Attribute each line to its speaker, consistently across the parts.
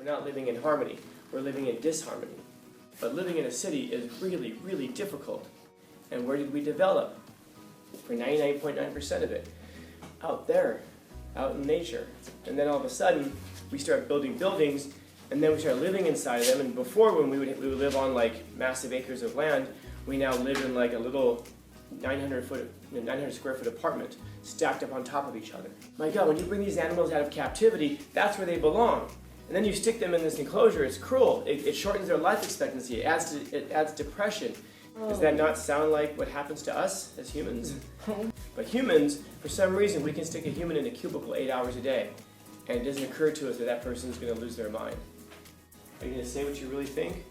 Speaker 1: We're not living in harmony. We're living in disharmony. But living in a city is really, really difficult. And where did we develop? For 99.9% of it. Out there, out in nature. And then all of a sudden, we start building buildings, and then we start living inside of them. And before, when we would live on like massive acres of land, we now live in like a little 900 square foot apartment stacked up on top of each other. My God, when you bring these animals out of captivity, that's where they belong. And then you stick them in this enclosure. It's cruel. It shortens their life expectancy. It adds depression. Does that not sound like what happens to us as humans? But humans, for some reason, we can stick a human in a cubicle 8 hours a day, and it doesn't occur to us that that person is going to lose their mind. Are you going to say what you really think,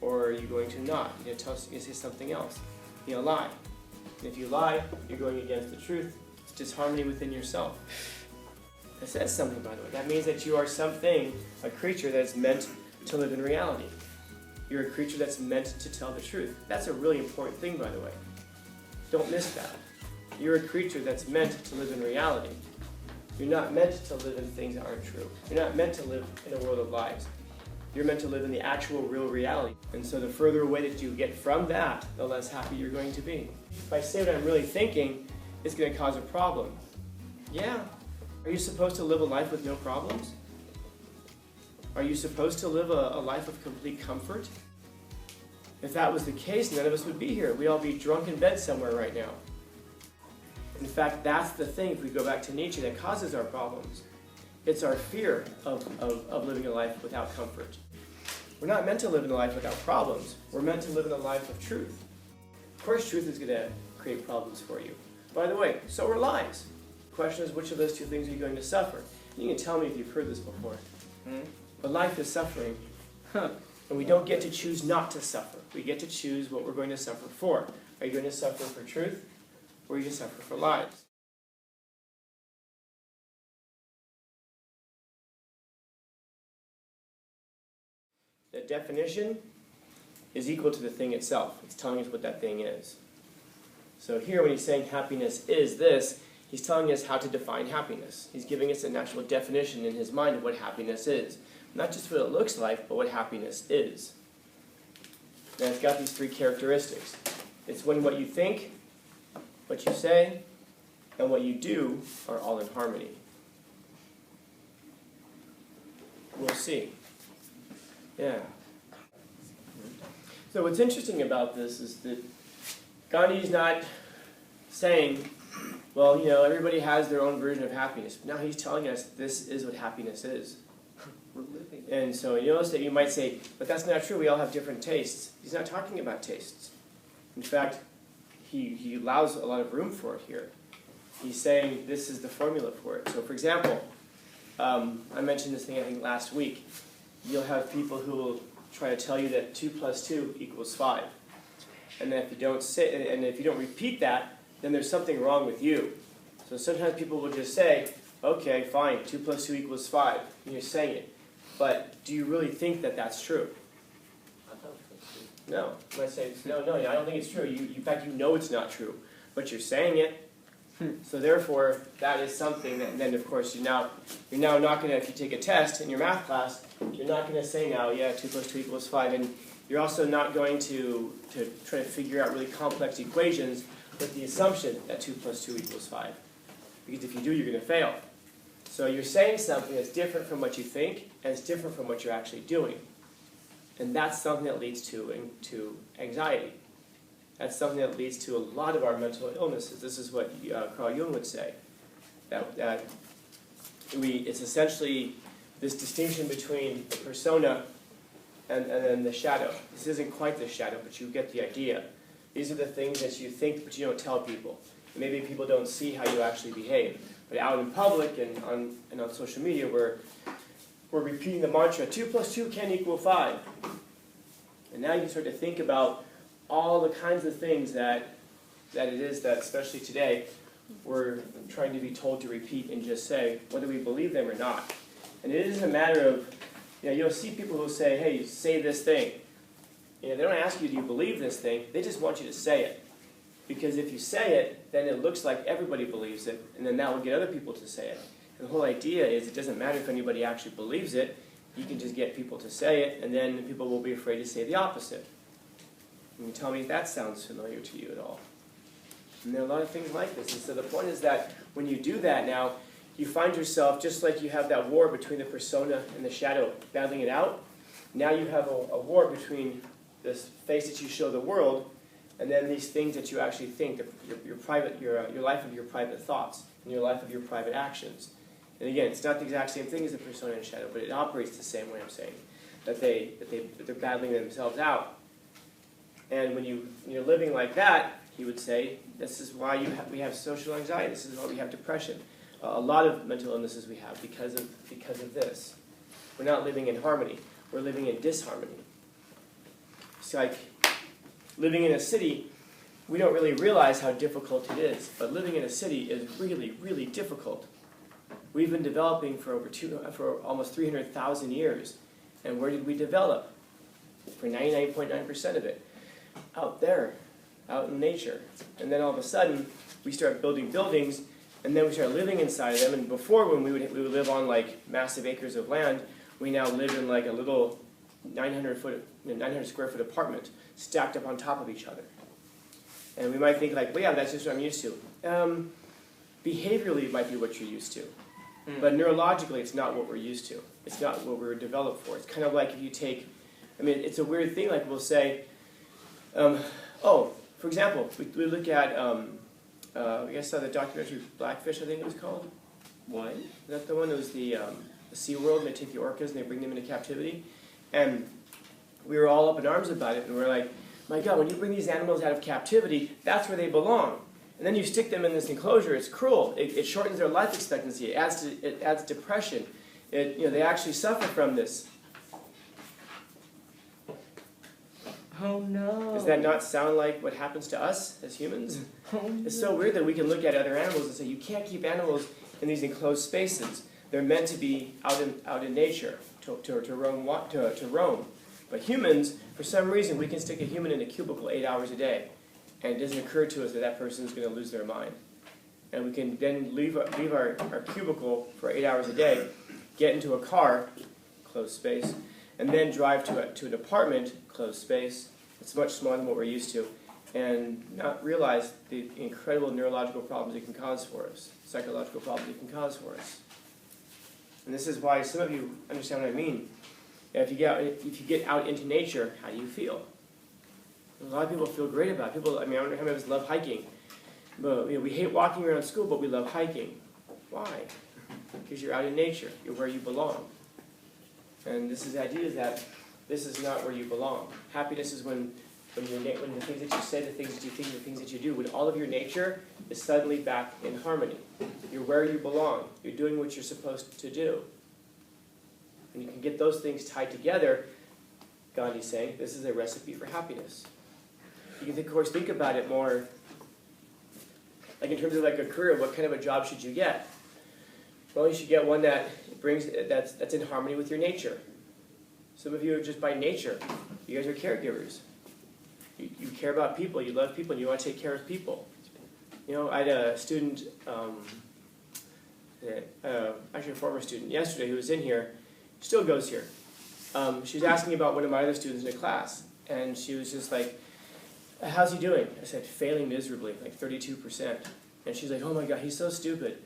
Speaker 1: or are you going to not? You're going to say something else. You're going to lie. And if you lie, you're going against the truth. It's disharmony within yourself. That says something, by the way. That means that you are something, a creature that's meant to live in reality. You're a creature that's meant to tell the truth. That's a really important thing, by the way. Don't miss that. You're a creature that's meant to live in reality. You're not meant to live in things that aren't true. You're not meant to live in a world of lies. You're meant to live in the actual, real reality. And so the further away that you get from that, the less happy you're going to be. If I say what I'm really thinking, it's going to cause a problem. Yeah. Are you supposed to live a life with no problems? Are you supposed to live a life of complete comfort? If that was the case, none of us would be here. We'd all be drunk in bed somewhere right now. In fact, that's the thing, if we go back to Nietzsche, that causes our problems. It's our fear of living a life without comfort. We're not meant to live in a life without problems. We're meant to live in a life of truth. Of course, truth is going to create problems for you. By the way, so are lies. The question is, which of those two things are you going to suffer? You can tell me if you've heard this before. But life is suffering. And we don't get to choose not to suffer. We get to choose what we're going to suffer for. Are you going to suffer for truth, or are you going to suffer for lies? The definition is equal to the thing itself. It's telling us what that thing is. So here, when he's saying happiness is this, he's telling us how to define happiness. He's giving us a natural definition in his mind of what happiness is. Not just what it looks like, but what happiness is. And it's got these three characteristics. It's when what you think, what you say, and what you do are all in harmony. We'll see. Yeah. So what's interesting about this is that Gandhi's not saying, well, you know, everybody has their own version of happiness. Now he's telling us this is what happiness is. And so you notice that you might say, but that's not true, we all have different tastes. He's not talking about tastes. In fact, he allows a lot of room for it here. He's saying this is the formula for it. So for example, I mentioned this thing I think last week. You'll have people who will try to tell you that 2 plus 2 equals 5. And then if you don't repeat that, then there's something wrong with you. So sometimes people will just say, okay, fine, 2 plus 2 equals 5. And you're saying it. But do you really think that that's true? No. You might say, no, I don't think it's true. In fact, you know it's not true. But you're saying it. So therefore, that is something that, and then of course, you're now not going to, if you take a test in your math class, you're not going to say now, yeah, 2 plus 2 equals 5. And you're also not going to try to figure out really complex equations with the assumption that 2 plus 2 equals 5. Because if you do, you're going to fail. So you're saying something that's different from what you think, and it's different from what you're actually doing. And that's something that leads to anxiety. That's something that leads to a lot of our mental illnesses. This is what Carl Jung would say. It's essentially this distinction between the persona and then the shadow. This isn't quite the shadow, but you get the idea. These are the things that you think, but you don't tell people. Maybe people don't see how you actually behave. But out in public and on social media, we're repeating the mantra, 2 plus 2 can equal 5. And now you can start to think about all the kinds of things that it is that, especially today, we're trying to be told to repeat and just say, whether we believe them or not. And it isn't a matter of, you'll see people who say, hey, say this thing. They don't ask you, do you believe this thing? They just want you to say it. Because if you say it, then it looks like everybody believes it, and then that will get other people to say it. And the whole idea is it doesn't matter if anybody actually believes it. You can just get people to say it, and then people will be afraid to say the opposite. And you tell me if that sounds familiar to you at all. And there are a lot of things like this. And so the point is that when you do that now, you find yourself, just like you have that war between the persona and the shadow, battling it out. Now you have a war between this face that you show the world, and then these things that you actually think, your life of your private thoughts, and your life of your private actions. And again, it's not the exact same thing as the persona and shadow, but it operates the same way. I'm saying that they're battling themselves out. And when you're living like that, he would say, this is why we have social anxiety. This is why we have depression. A lot of mental illnesses we have because of this. We're not living in harmony. We're living in disharmony. It's like living in a city, we don't really realize how difficult it is, but living in a city is really, really difficult. We've been developing for almost 300,000 years. And where did we develop? For 99.9% of it. Out there, out in nature. And then all of a sudden, we start building buildings, and then we start living inside of them. And before, when we would live on like massive acres of land, we now live in like a little 900 square foot apartment stacked up on top of each other. And we might think like, well, yeah, that's just what I'm used to. Behaviorally, it might be what you're used to. But neurologically, it's not what we're used to. It's not what we were developed for. It's kind of like if you take, it's a weird thing, like we'll say, for example, we look at, you guys saw the documentary Blackfish, I think it was called?
Speaker 2: What?
Speaker 1: Is that the one that was the SeaWorld, and they take the orcas and they bring them into captivity? And we were all up in arms about it, and we're like, my God, when you bring these animals out of captivity, that's where they belong. And then you stick them in this enclosure, it's cruel. It shortens their life expectancy, it adds depression. They actually suffer from this.
Speaker 2: Oh no.
Speaker 1: Does that not sound like what happens to us as humans?
Speaker 2: Oh, no.
Speaker 1: It's so weird that we can look at other animals and say, you can't keep animals in these enclosed spaces. They're meant to be out in nature, to roam. But humans, for some reason, we can stick a human in a cubicle 8 hours a day. And it doesn't occur to us that that person is going to lose their mind. And we can then leave our cubicle for 8 hours a day, get into a car, closed space, and then drive to an apartment, closed space. It's much smaller than what we're used to, and not realize the incredible neurological problems it can cause for us, psychological problems it can cause for us. And this is why some of you understand what I mean. If you get out into nature, how do you feel? A lot of people feel great about it. People, I don't know how many of us love hiking. But we hate walking around school, but we love hiking. Why? Because you're out in nature. You're where you belong. And this is the idea that this is not where you belong. Happiness is when the things that you say, the things that you think, the things that you do, when all of your nature is suddenly back in harmony. You're where you belong. You're doing what you're supposed to do. And you can get those things tied together. Gandhi's saying this is a recipe for happiness. You can, of course, think about it more like in terms of like a career. What kind of a job should you get? Well, you should get one that's in harmony with your nature. Some of you are just by nature. You guys are caregivers. You care about people. You love people. And you want to take care of people. I had a student, actually a former student yesterday who was in here, still goes here. She was asking about one of my other students in the class, and she was just like, how's he doing? I said, failing miserably, like 32%. And she's like, oh my God, he's so stupid.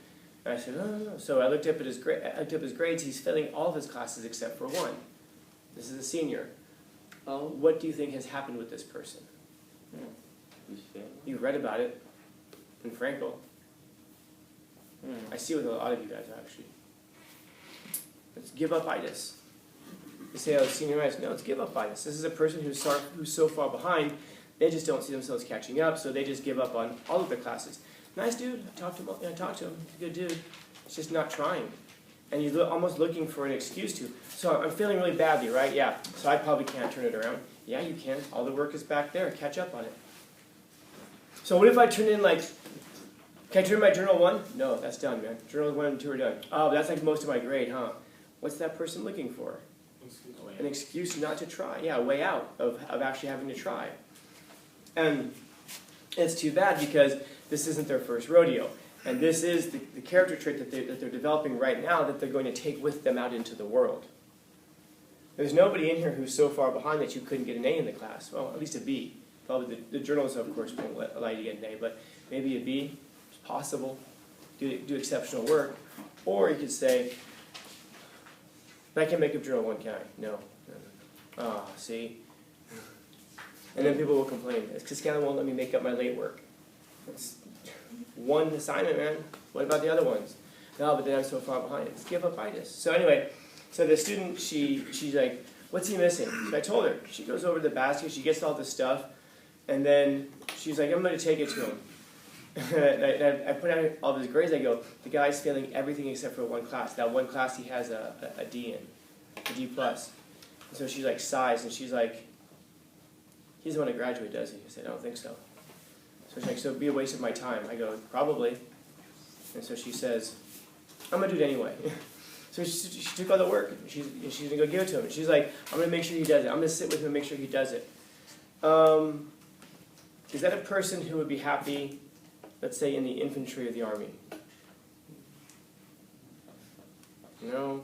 Speaker 1: And I said, no. So I looked up his grades. He's failing all of his classes except for one. This is a senior.
Speaker 2: Oh.
Speaker 1: What do you think has happened with this person?
Speaker 2: He's failing.
Speaker 1: You read about it in Frankel. I see it with a lot of you guys, actually. It's give-up-itis. You say, oh, senioritis. No, it's give-up-itis. This is a person who's so far behind, they just don't see themselves catching up, so they just give up on all of their classes. Nice dude. I talked to him. He's a good dude. He's just not trying. And you're almost looking for an excuse to. So I'm feeling really badly, right? Yeah. So I probably can't turn it around. Yeah, you can. All the work is back there. Catch up on it. So what if I turn in can I turn in my journal 1? No, that's done, man. Journal 1 and 2 are done. Oh, that's like most of my grade, huh? What's that person looking for? An excuse not to try. Yeah, a way out of actually having to try. And it's too bad because this isn't their first rodeo. And this is the character trait that they're developing right now that they're going to take with them out into the world. There's nobody in here who's so far behind that you couldn't get an A in the class. Well, at least a B. Probably the journals, of course, won't allow you to get an A, but maybe a B. It's possible. Do exceptional work. Or you could say, I can't make a journal one, can I? No. Ah, see? And then people will complain. It's because Scanlon won't let me make up my late work. It's one assignment, man. What about the other ones? No, but then I'm so far behind. It's give-up-itis. So anyway, so the student, she's like, what's he missing? So I told her. She goes over to the basket. She gets all this stuff. And then she's like, I'm going to take it to him. And I put out all these grades. I go, the guy's failing everything except for one class. That one class he has a D in, a D plus. And so she like sighs and she's like, he doesn't want to graduate, does he? I said, I don't think so. So she's like, so it'd be a waste of my time. I go, probably. And so she says, I'm going to do it anyway. So she took all the work. She's going to go give it to him. And she's like, I'm going to make sure he does it. I'm going to sit with him and make sure he does it. Is that a person who would be happy, let's say, in the infantry of the army? No.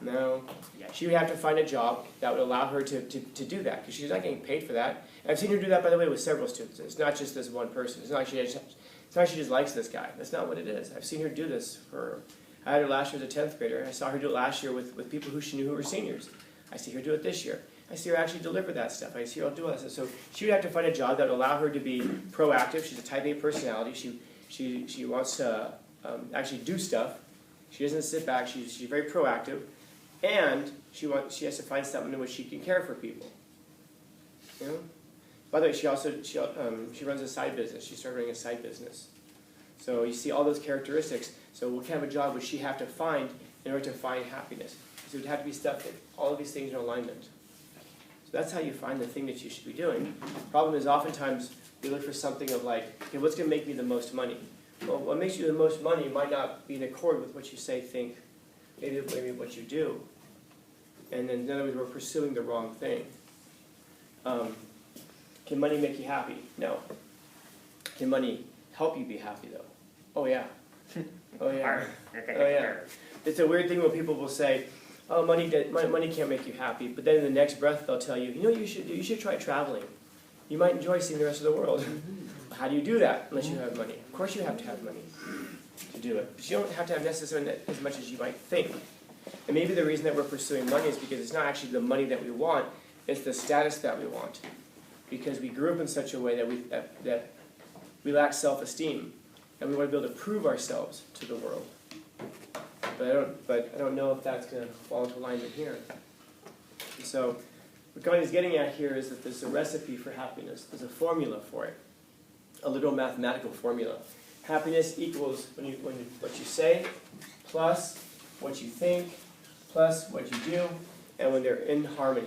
Speaker 1: No.
Speaker 2: Yeah.
Speaker 1: She would have to find a job that would allow her to do that, because she's not getting paid for that. And I've seen her do that, by the way, with several students. It's not just this one person. It's not like she just likes this guy. That's not what it is. I've seen her do this for, I had her last year as a 10th grader. I saw her do it last year with people who she knew who were seniors. I see her do it this year. I see her actually deliver that stuff. I see her do all that stuff. So she would have to find a job that would allow her to be proactive. She's a type A personality. She wants to actually do stuff. She doesn't sit back. She's very proactive. And she has to find something in which she can care for people. You know? By the way, she runs a side business. She started running a side business. So you see all those characteristics. So what kind of a job would she have to find in order to find happiness? So it would have to be stuff that all of these things are in alignment. So that's how you find the thing that you should be doing. Problem is, oftentimes we look for something of like, okay, what's going to make me the most money? Well, what makes you the most money might not be in accord with what you say, think, maybe what you do. And then, in other words, we're pursuing the wrong thing. Can money make you happy? No. Can money help you be happy, though? Oh, yeah. Oh, yeah. Oh, yeah. It's a weird thing when people will say, oh, money can't make you happy. But then in the next breath, they'll tell you, you know what you should do? You should try traveling. You might enjoy seeing the rest of the world. How do you do that unless you have money? Of course you have to have money to do it. But you don't have to have necessarily as much as you might think. And maybe the reason that we're pursuing money is because it's not actually the money that we want, it's the status that we want. Because we grew up in such a way that we lack self-esteem. And we want to be able to prove ourselves to the world. But I don't know if that's going to fall into alignment here. So what Gandhi's getting at here is that there's a recipe for happiness. There's a formula for it. A literal mathematical formula. Happiness equals what you say, plus what you think, plus what you do, and when they're in harmony.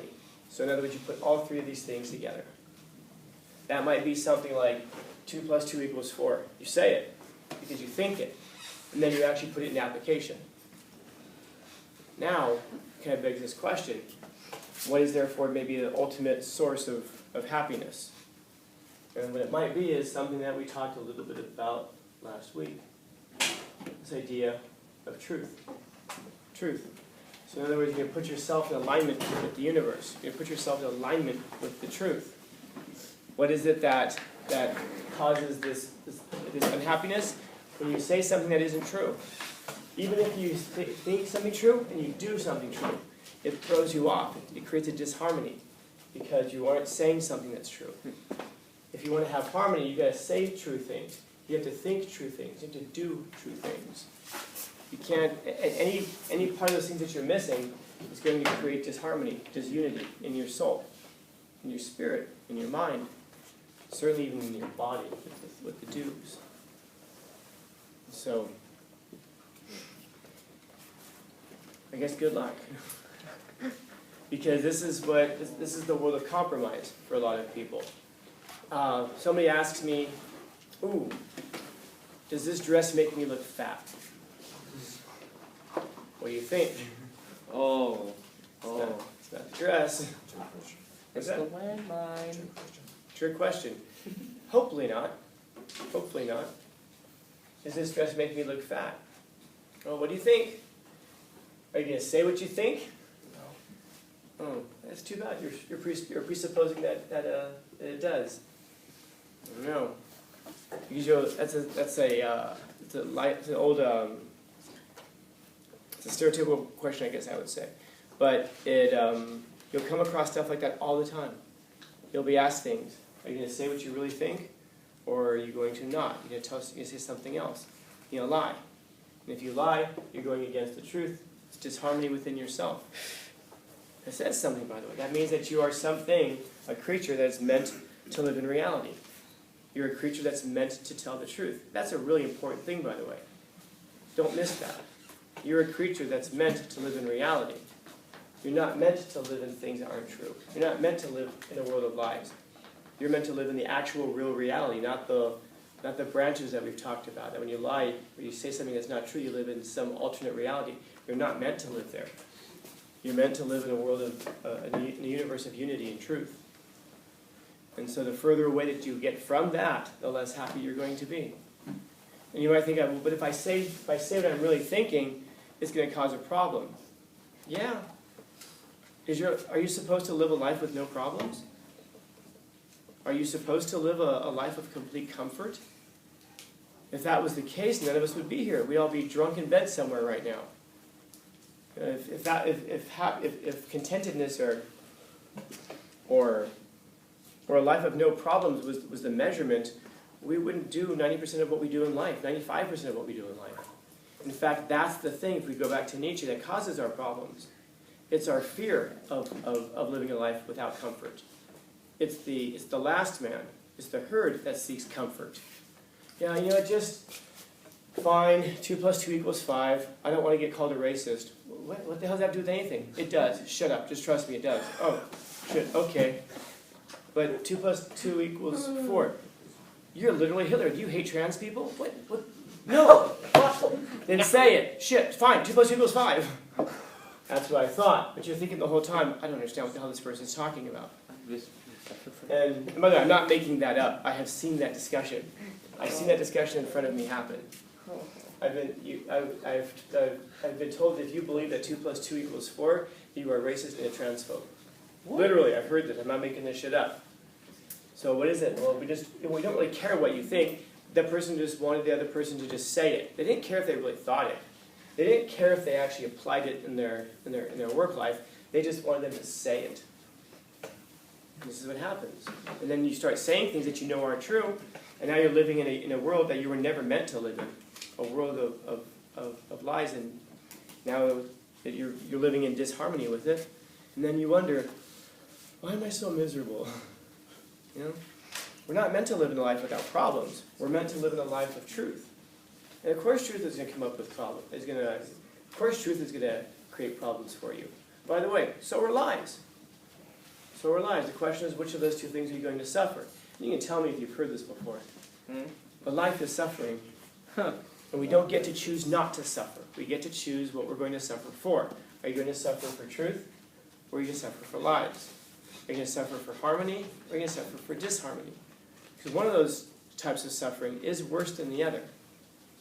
Speaker 1: So in other words, you put all three of these things together. That might be something like 2 + 2 = 4. You say it because you think it, and then you actually put it in application. Now, kind of begs this question. What is therefore maybe the ultimate source of happiness? And what it might be is something that we talked a little bit about last week. This idea of truth. Truth. So in other words, you're going to put yourself in alignment with the universe. You're going to put yourself in alignment with the truth. What is it that causes this unhappiness? When you say something that isn't true. Even if you think something true and you do something true, it throws you off. It creates a disharmony because you aren't saying something that's true. If you want to have harmony, you've got to say true things. You have to think true things. You have to do true things. You can't, any part of those things that you're missing is going to create disharmony, disunity in your soul, in your spirit, in your mind, certainly even in your body with the do's. So, I guess good luck. Because this is the world of compromise for a lot of people. Somebody asks me, ooh, does this dress make me look fat? What do you think?
Speaker 2: Oh.
Speaker 1: It's not the dress.
Speaker 2: It's the landmine.
Speaker 1: Trick question. Hopefully not. Hopefully not. Does this dress make me look fat? Oh, what do you think? Are you going to say what you think? That's too bad. You're presupposing that it does. I don't know. Because it's an old it's a stereotypical question, I guess I would say, but you'll come across stuff like that all the time. You'll be asked things. Are you going to say what you really think, or are you going to not? You're going to say something else. You're going to lie. And if you lie, you're going against the truth. It's disharmony within yourself. That says something, by the way. That means that you are something, a creature that is meant to live in reality. You're a creature that's meant to tell the truth. That's a really important thing, by the way. Don't miss that. You're a creature that's meant to live in reality. You're not meant to live in things that aren't true. You're not meant to live in a world of lies. You're meant to live in the actual, real reality, not the branches that we've talked about. That when you lie, or you say something that's not true, you live in some alternate reality. You're not meant to live there. You're meant to live in a world of, in a universe of unity and truth. And so the further away that you get from that, the less happy you're going to be. And you might think, well, but if I say what I'm really thinking, it's going to cause a problem. Yeah. Are you supposed to live a life with no problems? Are you supposed to live a life of complete comfort? If that was the case, none of us would be here. We'd all be drunk in bed somewhere right now. If contentedness or a life of no problems was the measurement, we wouldn't do 90% of what we do in life, 95% of what we do in life. In fact, that's the thing, if we go back to Nietzsche, that causes our problems. It's our fear of living a life without comfort. It's the last man, it's the herd that seeks comfort. Yeah, just fine, 2 + 2 = 5. I don't want to get called a racist. What the hell does that have to do with anything? It does. Shut up. Just trust me, it does. Oh, shit, okay. But 2 + 2 = 4. You're literally Hitler. Do you hate trans people? What? No! Then say it. Shit, fine, 2 + 2 = 5. That's what I thought. But you're thinking the whole time, I don't understand what the hell this person's talking about. And by the way, I'm not making that up. I have seen that discussion. I've seen that discussion in front of me happen. I've been told that if you believe that 2 + 2 = 4, you are racist and a transphobe. What? Literally, I've heard this. I'm not making this shit up. So what is it? Well, we don't really care what you think. That person just wanted the other person to just say it. They didn't care if they really thought it. They didn't care if they actually applied it in their work life. They just wanted them to say it. And this is what happens. And then you start saying things that you know aren't true, and now you're living in a world that you were never meant to live in, a world of lies, and now that you're living in disharmony with it, and then you wonder, why am I so miserable? We're not meant to live in a life without problems. We're meant to live in a life of truth. And of course truth is going to come up with problems. Of course truth is going to create problems for you. By the way, so are lies. So are lies. The question is, which of those two things are you going to suffer? And you can tell me if you've heard this before. But life is suffering. And we don't get to choose not to suffer. We get to choose what we're going to suffer for. Are you going to suffer for truth? Or are you going to suffer for lies? Are you going to suffer for harmony? Or are you going to suffer for disharmony? Because one of those types of suffering is worse than the other.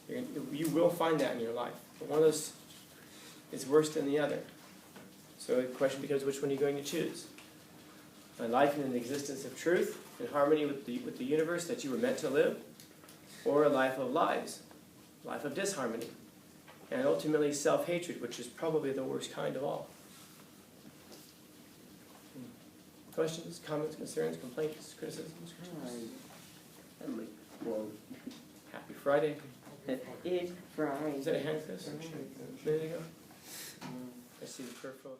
Speaker 1: You will find that in your life. But one of those is worse than the other. So the question becomes, which one are you going to choose? A life in an existence of truth, in harmony with the universe that you were meant to live, or a life of lies, a life of disharmony, and ultimately self-hatred, which is probably the worst kind of all. Questions, comments, concerns, complaints, criticisms? Happy Friday.
Speaker 2: It's Friday.
Speaker 1: Is that a hand kiss? A minute ago? I see the peripheral.